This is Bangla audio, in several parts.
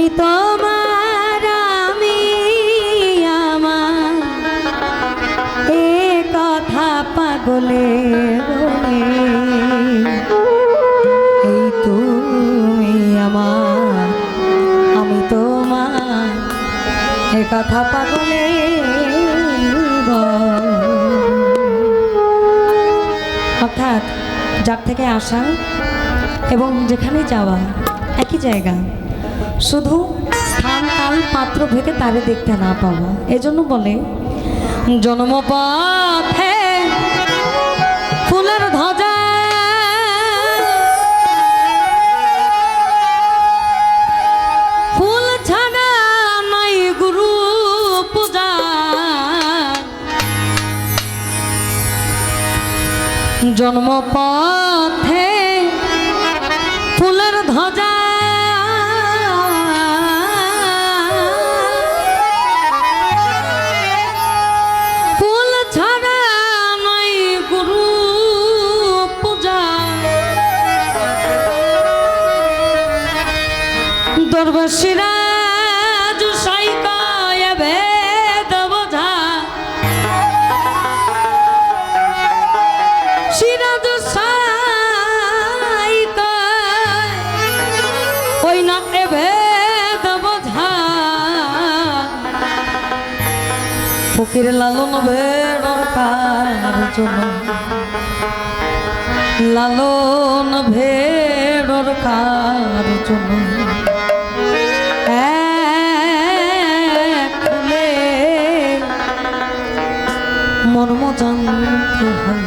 আমি তোমার আমি আমার এ কথা পাগলে বলে এই তুমি আমার আমি তোমার এ কথা পাগলে অর্থাৎ যার থেকে আসা এবং যেখানে যাওয়া একই জায়গা, শুধু স্থান কাল পাত্র ভেদে তারে দেখতে না পাওয়া। এজন্য বলে জন্মপথে ফুলের ধ্বজা ফুল ছাড়া নাই গুরু পূজা, জন্মপথে ফুলের ধ্বজা ফুল ছাড়া নাই গুরু পূজা, দরবেশিরা জুসাই কয় ভেদ বোঝা, সিরাজ সাই কয় ওই না এ ভেদ বোঝা, ফকির লালন ভেড়র কার জন্য, লালন ভেড়র কার জন্য ফুলে মর্ম জানতে হয়।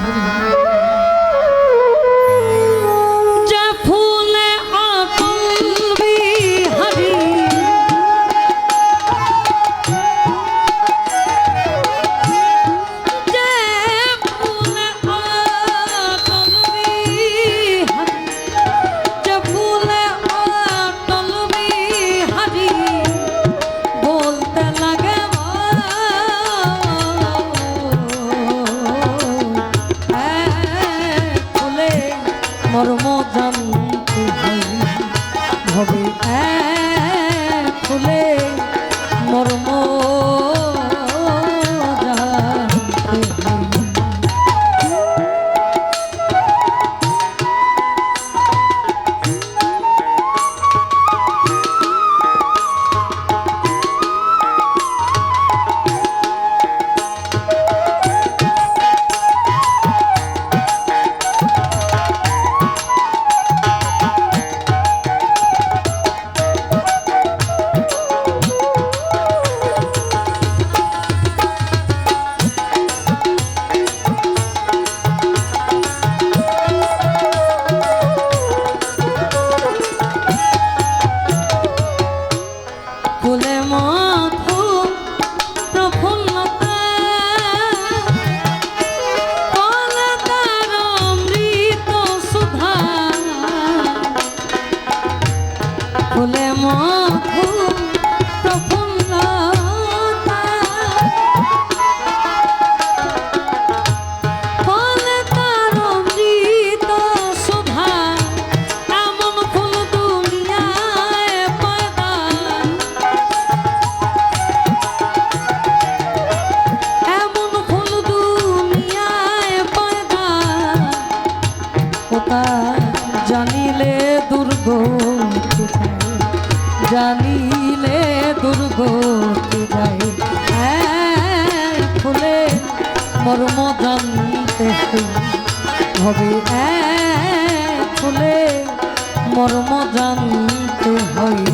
মর্ম জানতে হবে ফুলে মর্ম জানিলে দুর্গতি জানিলে দুর্গতি যায় ফুলে মর্ম জানতে হবে ফুলে মর্ম জানতে হয়।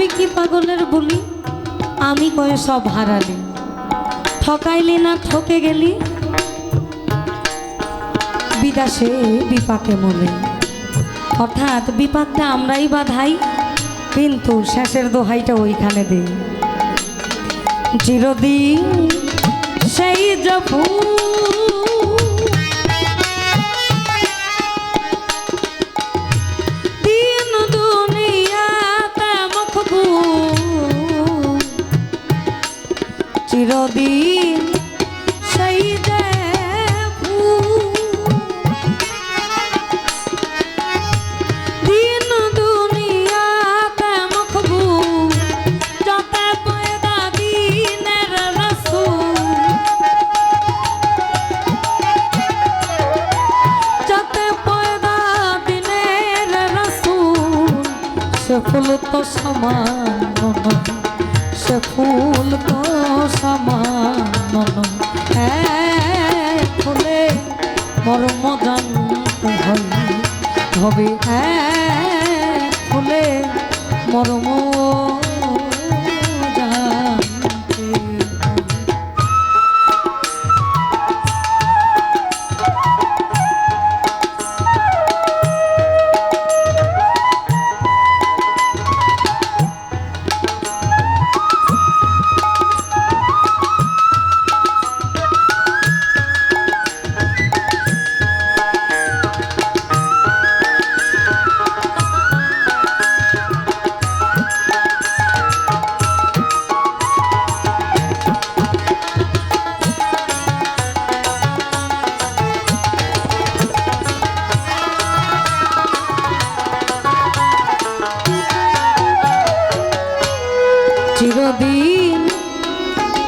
তুই কি পাগলের বলি, আমি কয়ে সব হারালি, ঠকাইলি না ঠকে গেলি, বিদাসে বিপাকে মলে। অর্থাৎ বিপাকটা আমরাই বাধাই, কিন্তু শেষের দোহাইটা ওইখানে দেই। চিরদিন সেই জপু দিন দুনিয়াতে মখবু, চিরদিন সেই জপু দিন দুনিয়াতে মখবু, যতে পয়দা দিনের রাসূল, যতে পয়দা দিনের রাসূল, সে ফুল তো সামান্য নয়, সে ফুল তো সামান্য নয়, এক ফুলে মর্ম জানতে হবে, এক ফুলে মর্ম জানতে হবে। চিরদিন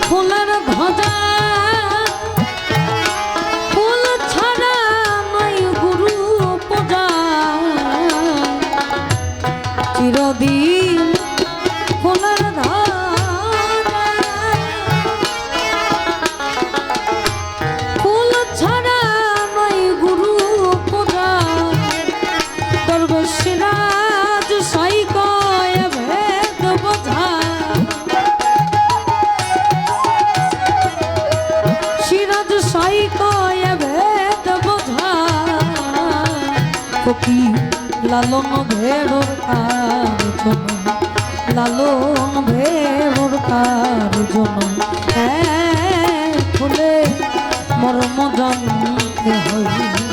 ফুলের ভজা, ফুল ছাড়া নয় গুরু পূজা, চিরদিন ফুলের ধারা, ফুল ছাড়া নয় গুরু পূজা, দরবেশরাজ সাই কয় ভেদ বোঝা, লালন ভেড়োর কার্জন, লালন ভেড়োর কার্জন, ফুলে মর্ম জানতে হয়।